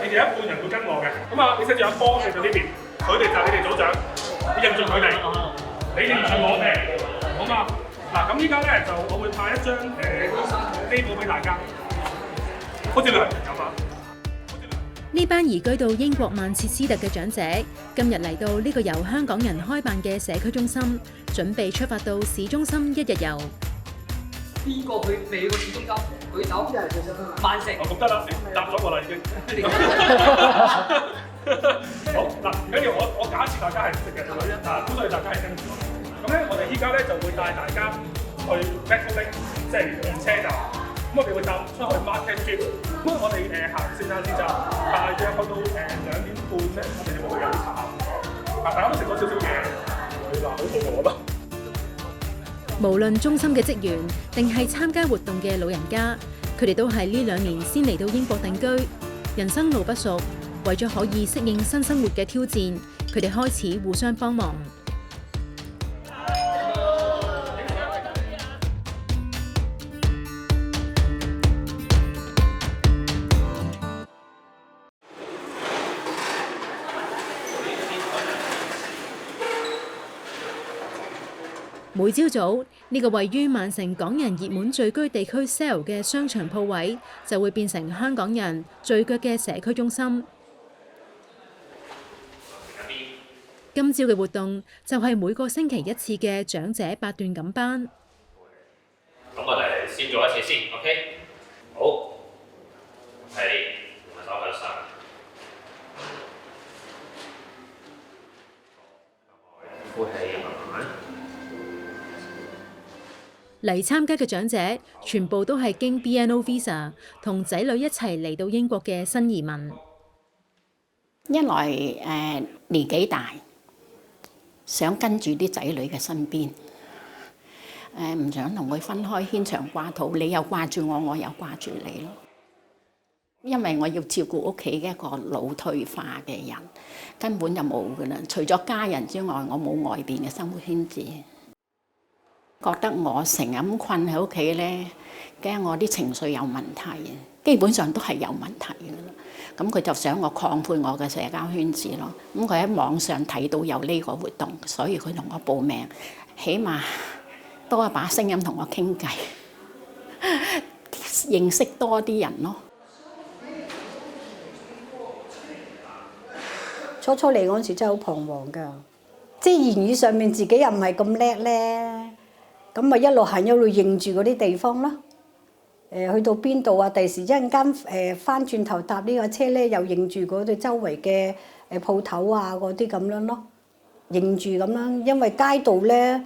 你哋一半人會跟我嘅。咁啊，你寫住阿波喺呢邊，佢哋就係你哋組長，你認住佢哋，你認住我哋，好嘛？嗱，咁依家咧就我會派一張機簿俾大家，好似兩人咁啊。呢班移居到英國曼徹斯特嘅長者，今日嚟到呢個由香港人開辦嘅社區中心，準備出發到市中心一日遊。邊個去未去過市中心？舉手。曼城。我覺得啦，你答咗我啦已經。好嗱，唔緊要，我假設大家係唔識嘅，咁所以大家係跟住我。咁咧，我哋依家咧就會帶大家去 Metrolink， 即係電車站。咁我哋會搭出去 Market Street。咁我哋行聖誕市集，大約去到2點半咧，我哋就會飲茶。大家都食咗少少嘢，會話好肚餓咯。無論中心嘅職員定係參加活動嘅老人家，佢哋都係呢2年先嚟到英國定居，人生路不熟，為咗可以適應新生活嘅挑戰，佢哋開始互相幫忙。每朝早呢個位於曼城港人熱門聚居地區 Sale 嘅商場鋪位，就會變成香港人聚腳嘅社區中心。今朝嘅活動就係每個星期1次嘅長者8段錦班。咁我哋先做一次先 ，OK？ 好，係手向上，呼氣慢慢。嚟參加嘅長者全部都係經 BNO Visa 同仔女一齊嚟到英國嘅新移民。一來年紀大，想跟住啲仔女嘅身邊，唔想同佢分開牽腸掛肚，你又掛住我，我又掛住你咯。因為我要照顧屋企嘅一個腦退化嘅人，根本就冇㗎啦。除咗家人之外，我冇外邊嘅生活圈子。覺得我成日咁困喺屋企咧，驚我啲情緒有問題，基本上都係有問題㗎啦。咁佢就想我擴闊我嘅社交圈子咯。咁佢喺網上睇到有呢個活動，所以佢同我報名，起碼多一把聲音同我傾偈，認識多啲人咯。初初嚟嗰陣時真係好彷徨㗎，即係言語上面自己又唔係咁叻咧。咁咪一路行一路認住嗰啲地方咯。去到邊度啊？第時一陣間翻轉頭搭呢個車咧，又認住嗰度周圍嘅鋪頭啊嗰啲咁樣咯，認住咁樣。因為街道咧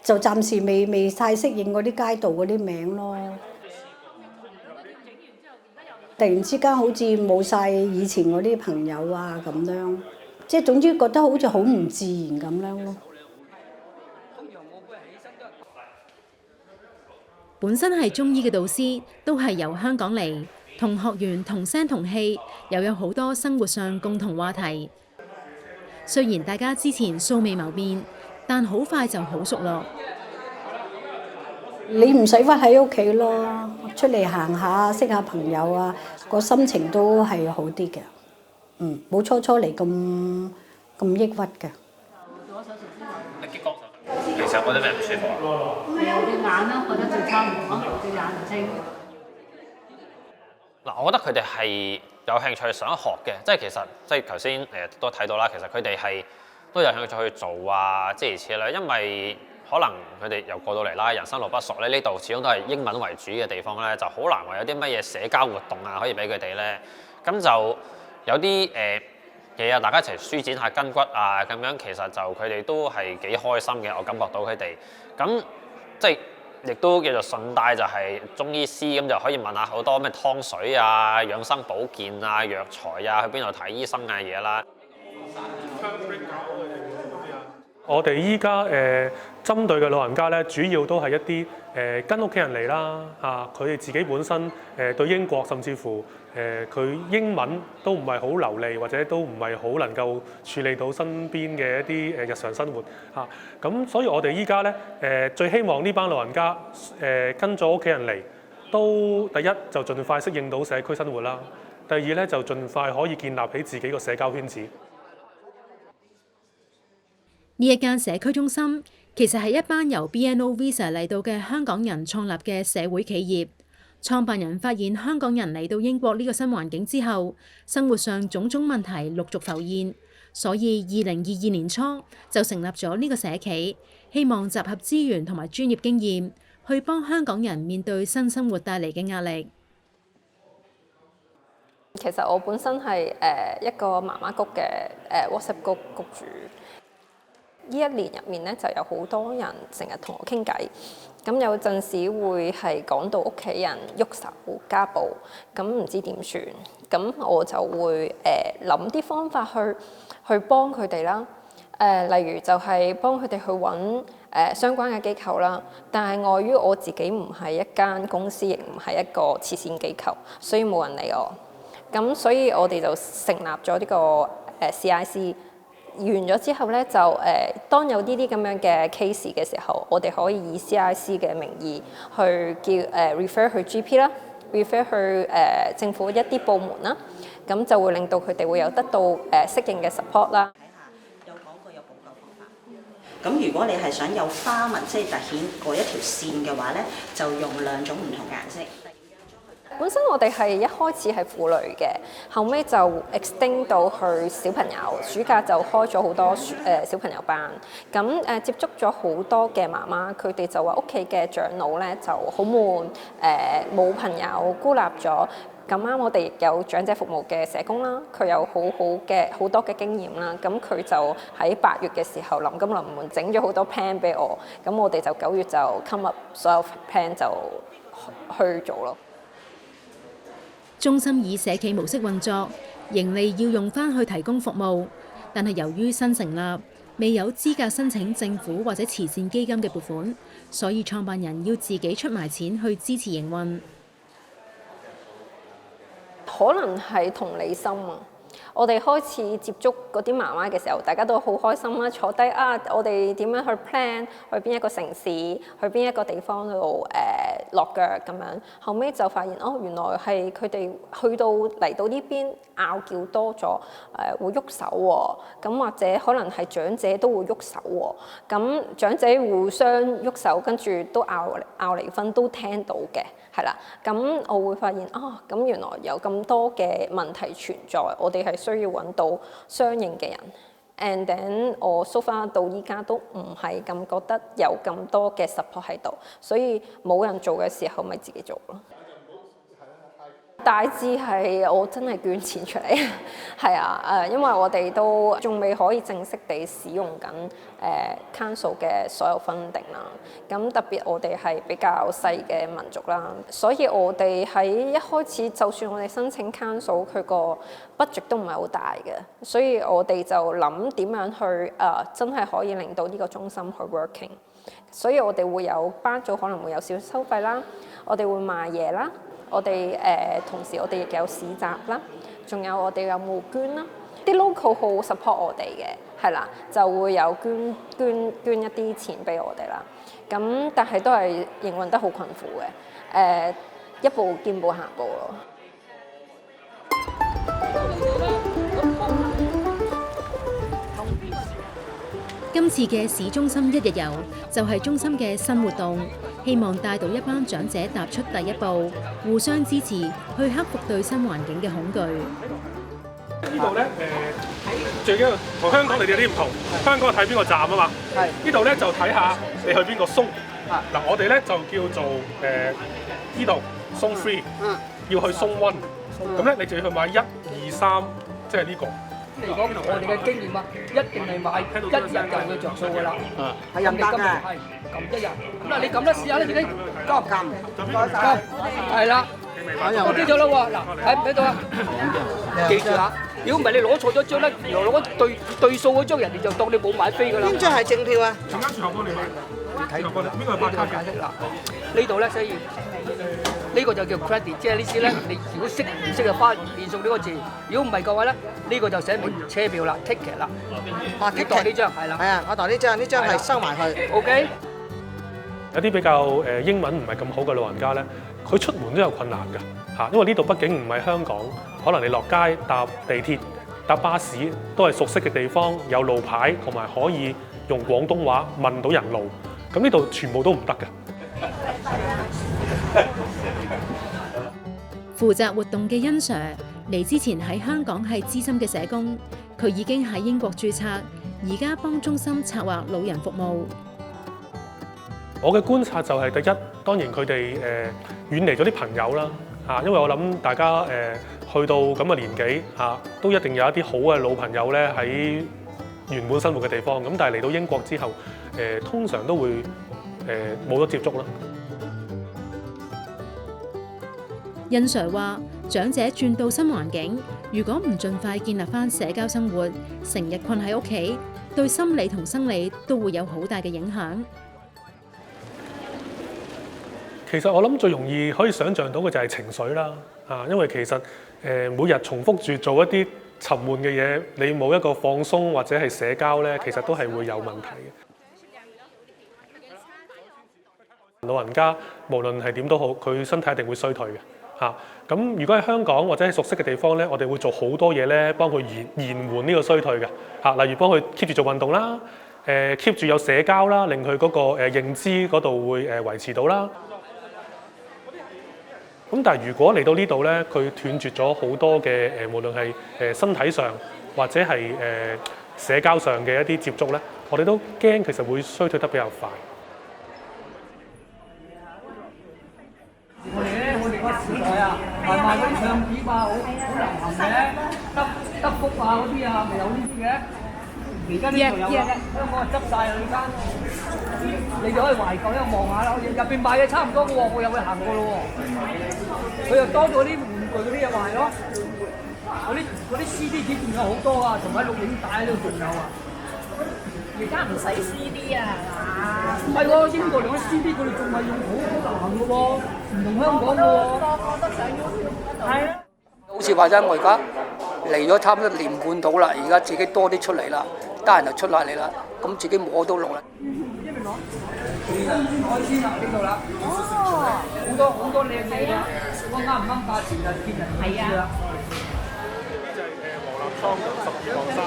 就暫時未晒適應嗰啲街道嗰啲名咯。突然之間好似冇晒以前嗰啲朋友啊咁樣，即係總之覺得好似好唔自然咁樣咯。本身係中醫嘅導師，都係由香港嚟，同學員同聲同氣，又有好多生活上共同話題。雖然大家之前素未謀面，但好快就好熟絡。你唔使屈喺屋企咯，出嚟行下，識下朋友啊，個心情都係好啲嘅。冇初初嚟咁抑鬱嘅。其實覺得咩唔舒服啊？隻眼啦，覺得最差唔多，隻眼唔清。嗱，我覺得佢哋係有興趣想學嘅，即係其實即係頭先都睇到啦，其實佢哋係都有興趣去做啊，諸如此類。因為可能佢哋又過到嚟啦，人生路不熟咧，呢度始終都係英文為主嘅地方咧，就好難話有啲乜嘢社交活動啊可以俾佢哋咧。咁就有啲嘢啊，大家一齊舒展下筋骨啊，咁樣其實就佢哋都係幾開心嘅，我感覺到佢哋。咁即係亦都叫做順帶就係中醫師，咁就可以問下好多咩湯水啊、養生保健啊、藥材啊，去邊度睇醫生嘅嘢啦。我哋依家針對嘅老人家咧，主要都係一啲跟屋企人嚟啦，佢哋自己本身對英國甚至乎佢英文都唔係好流利，或者都唔係好能夠處理到身邊嘅一啲日常生活嚇。咁所以我哋依家咧最希望呢班老人家跟咗屋企人嚟，都第一就盡快適應到社區生活啦。第第二咧就盡快可以建立起自己個社交圈子。呢一間社區中心其實係一班由 BNO Visa 嚟到嘅香港人創立嘅社會企業。創辦人發現香港人嚟到英國呢個新環境之後，生活上種種問題陸續浮現，所以2022年初就成立咗呢個社企，希望集合資源同埋專業經驗，去幫香港人面對新生活帶嚟嘅壓力。其實我本身係一個媽媽谷嘅WhatsApp 谷主。呢一年入面咧，就有好多人成日同我傾偈，咁有陣時會係講到屋企人喐手家暴，咁唔知點算，咁我就會諗啲方法去幫佢哋啦。例如就係幫佢哋去揾相關嘅機構啦，但係礙於我自己唔係一間公司，亦唔係一個慈善機構，所以冇人理我。咁所以我哋就成立咗呢個CIC。完咗之後咧，就當有呢啲咁樣嘅 case 嘅時候，我哋可以以 CIC 嘅名義去叫refer 去 GP 啦，refer 去政府一啲部門啦，咁就會令到佢哋會有得到適應嘅 support 啦。睇下有講過有補救方法。咁如果你係想有花紋，即係凸顯嗰一條線嘅話咧，就用2種唔同嘅顏色。本身我哋係一開始係婦女嘅，後尾就 extend 到去小朋友，暑假就開咗好多小朋友班。咁接觸咗好多嘅媽媽，佢哋就話屋企嘅長老咧就好悶，冇朋友，孤立咗。咁啱我哋亦有長者服務嘅社工啦，佢有好多嘅經驗啦。咁佢就喺8月嘅時候臨急臨忙整咗好多 plan 俾我，咁我哋就9月就 come up 所有 plan 就去做咯。中心以社企模式運作，盈利要用返去提供服務，但係由於新成立，未有資格申請政府或者慈善基金嘅撥款，所以創辦人要自己出埋錢去支持營運。可能係同理心啊！我哋開始接觸嗰啲媽媽嘅時候，大家都好開心啦，坐低啊，我哋點樣去 plan 去邊一個城市，去邊一個地方度落腳咁樣。後尾就發現哦，原來係佢哋去到嚟到呢邊拗撬多咗，會喐手喎。咁或者可能係長者都會喐手喎。咁長者互相喐手，跟住都拗離婚都聽到嘅，係啦。咁我會發現啊，咁原來有咁多嘅問題存在，我哋係需要揾到相應嘅人 ，and then 我 so far 到依家都唔係咁覺得有咁多嘅 support 喺度，所以冇人做嘅時候咪自己做咯。大致係我真係捐錢出嚟，係啊，因為我哋都仲未可以正式地使用緊Council 嘅所有funding啦。咁特別我哋係比較細嘅民族啦，所以我哋喺一開始就算我哋申請 Council， 佢個 budget 都唔係好大嘅，所以我哋就諗點樣去真係可以令到呢個中心去 working。所以我哋會有班組可能會有少少收費啦，我哋會賣嘢啦。我哋同時我哋亦有市集啦，仲有我哋有募捐啦，啲 local 好 support 我哋嘅，係啦，就會有捐一啲錢俾我哋啦。咁但係都係營運得好困苦嘅，一步見步行步咯。今次嘅市中心一日遊就係中心嘅新活動，希望帶到一班長者踏出第一步，互相支持，去克服對新環境嘅恐懼。呢度咧最緊要同香港你哋有啲唔同，香港係睇邊個站啊嘛。係。呢度咧就睇下你去邊個松。嗱，我哋咧就叫做呢度松 3，要去松 1。咁咧你就要去買1、2、3，即係呢個。嚟講，我哋嘅經驗啊，一定係買1日就會着數㗎啦。係任得嘅，係撳1日。咁啊，你撳得試下啦，自己撳，係啦。我記咗啦喎，嗱，睇唔睇到啊？記住下，如果唔係你攞錯咗張咧，原來攞對數嗰張，人哋就當你冇買飛㗎啦。邊張係正票啊？陣間最後幫你買。睇邊個係白卡嘅？嗱，呢度咧，所以呢個就叫 credit， 即係呢啲咧，你如果識唔識就花連數呢個字，如果唔係嘅話咧，呢個就寫明車票啦 ，ticket 啦。你代呢張係啦。係啊，我代呢張，呢張係收埋去。OK。有啲比較英文唔係咁好嘅老人家咧，佢出門都有困難㗎嚇，因為呢度畢竟唔係香港，可能你落街搭地鐵、搭巴士都係熟悉嘅地方，有路牌同埋可以用廣東話問到人路。咁呢度全部都唔得嘅。負責活動嘅恩 Sir 嚟之前喺香港係資深嘅社工，佢已經喺英國註冊，而家幫中心策劃老人服務。我嘅觀察就係第一，當然佢哋遠離咗啲朋友啦嚇，因為我諗大家去到咁嘅年紀嚇，都一定有一啲好嘅老朋友咧喺原本生活嘅地方。咁但係嚟到英國之後，通常都會冇咗接觸啦。恩 Sir 話：長者轉到新環境，如果唔盡快建立返社交生活，成日困喺屋企，對心理同生理都會有好大嘅影響。其實我諗最容易可以想像到嘅就係情緒啦，因為其實每日重複住做一啲沉悶嘅嘢，你冇一個放鬆或者係社交咧，其實都係會有問題嘅。老人家無論係點都好，佢身體一定會衰退嘅。咁如果喺香港或者係熟悉嘅地方咧，我哋會做好多嘢咧，幫佢延緩呢個衰退嘅。例如幫佢 keep 住做運動啦，keep 住有社交啦，令佢嗰個認知嗰度會維持到啦。咁但係如果嚟到呢度咧，佢斷絕咗好多嘅無論係身體上或者係社交上嘅一啲接觸咧，我哋都驚其實會衰退得比較快。我哋個時代啊，賣嗰啲唱片啊，好流行嘅，德福啊嗰啲啊，咪有呢啲嘅。而家呢度有啦，香港執晒啦呢間。你就可以懷舊一望下啦，入邊賣嘢差唔多嘅喎，我又會行過咯喎。佢又多咗啲玩具嗰啲嘢賣咯，嗰啲 CD 碟仲有好多啊，同埋錄影帶都仲有啊。而家唔使 CD 啊，唔係喎，英國嚟講 CD 佢哋仲係用好流行嘅喎，唔同香港嘅喎。個都上 YouTube。係啊。好似話齋，我而家嚟咗差唔多年半到啦，而家自己多啲出嚟啦，得閒就出下嚟啦，咁自己摸到路啦。海鮮啦呢度啦，好多靚嘢㗎，我啱唔啱價錢就見人睇啦。黃立倉12磅3。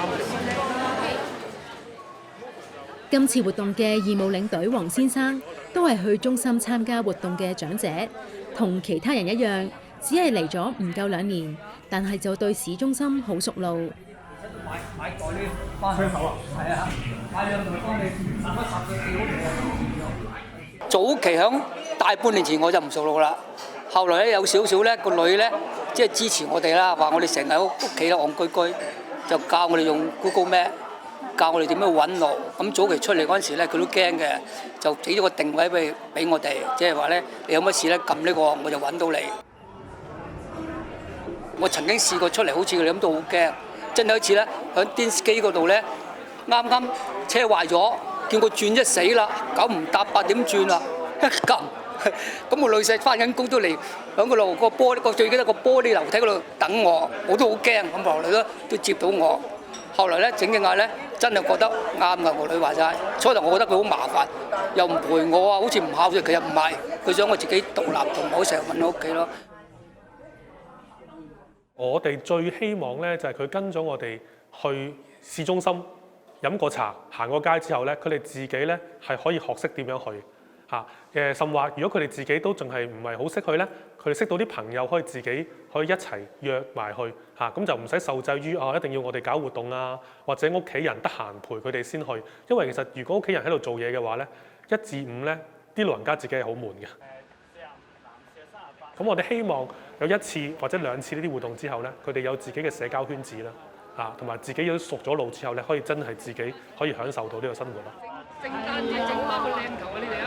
今次活動嘅義務領隊黃先生都係去中心參加活動嘅長者，同其他人一樣，只係嚟咗唔夠2年，但係就對市中心好熟路。買袋呢翻香口啊！係啊，買兩袋幫你10個幾好。早期響大半年前我就唔熟路啦，後來咧有少少咧個女咧即係支持我哋啦，話我哋成日喺屋企咧戇居居，就教我哋用 Google Map。教我哋點樣揾路，咁早期出嚟嗰陣時咧，佢都驚嘅，就俾咗個定位俾我哋，即係話咧，你有乜事咧撳呢個，我就揾到你。我曾經試過出嚟，好似佢哋咁都好驚，真係好似咧喺電視機嗰度咧，啱啱車壞咗，叫佢轉一死啦，9唔搭8點轉啦，一撳，咁我女婿翻緊工都嚟喺個路個玻璃個最記得個玻璃樓梯嗰度等我，我都好驚，咁後來都接到我。後來咧整嘅嗌咧，真係覺得啱㗎。我女話齋，初頭我覺得佢好麻煩，又唔陪我啊，好似唔孝順。其實唔係，佢想我自己獨立，同唔好成日揾喺屋企咯。我哋最希望咧就係佢跟咗我哋去市中心飲個茶、行個街之後咧，佢哋自己咧係可以學識點樣去嚇。甚或如果佢哋自己都仲係唔係好識去咧，佢哋識到啲朋友可以自己可以一齊約埋去嚇，咁就唔使受制於一定要我哋搞活動啊，或者屋企人得閒陪佢哋先去。因為其實如果屋企人喺度做嘢嘅話咧，1至5咧啲老人家自己係好悶嘅。咁我哋希望有1次或者2次呢啲活動之後咧，佢哋有自己嘅社交圈子啦嚇，同埋自己都熟咗路之後咧，可以真係自己可以享受到呢個生活咯。聖誕節整翻個靚球啊！你哋啊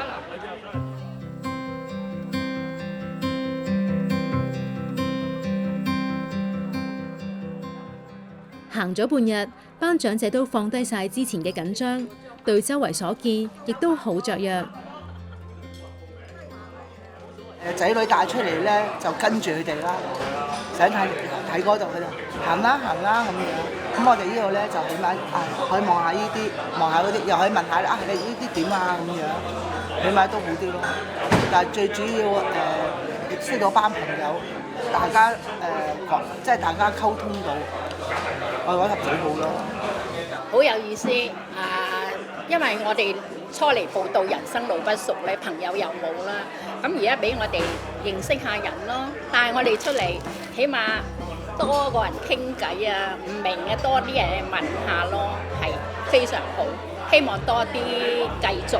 行咗半日，班長者都放低晒之前嘅緊張，對周圍所見亦都好雀躍。仔女帶出嚟咧，就跟住佢哋啦，想睇嗰度佢就行啦咁樣。咁我哋呢度咧就起碼可以望下呢啲，望下嗰啲，又可以問下你呢啲點啊咁樣，起碼都好啲咯。但係最主要識到班朋友，大家講，即係大家溝通到，我覺得幾好咯。好有意思因為我哋初嚟報道人生路不熟咧，朋友又冇啦。咁而家俾我哋認識下人咯，帶我哋出嚟，起碼多個人傾偈啊，唔明嘅多啲人問下咯，係非常好。希望多啲繼續。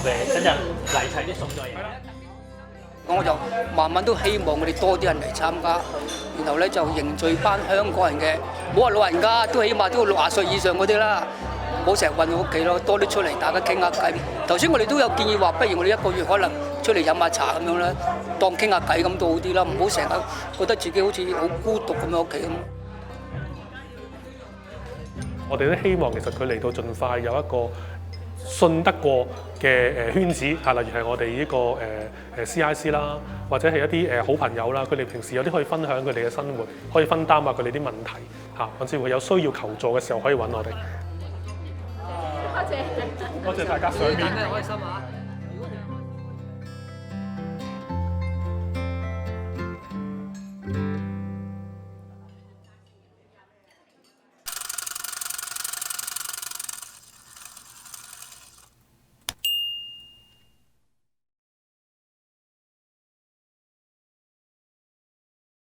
跟陣嚟齊啲餸菜。我就慢慢都希望我哋多啲人嚟參加，然後咧就凝聚班香港人嘅，唔好話老人家，都起碼都60歲以上嗰啲啦，唔好成日韞喺屋企咯，多啲出嚟大家傾下偈。頭先我哋都有建議話，不如我哋1個月可能出嚟飲下茶咁樣啦，當傾下偈咁都好啲啦，唔好成日覺得自己好似好孤獨咁喺屋企咁。我哋都希望其實佢嚟到盡快有一個信得過嘅圈子嚇，例如係我哋呢個CIC 啦，或者係一啲好朋友啦，佢哋平時有啲可以分享佢哋嘅生活，可以分擔下佢哋啲問題嚇，甚至乎有需要求助嘅時候可以揾我哋。多謝大家上面。開心啊！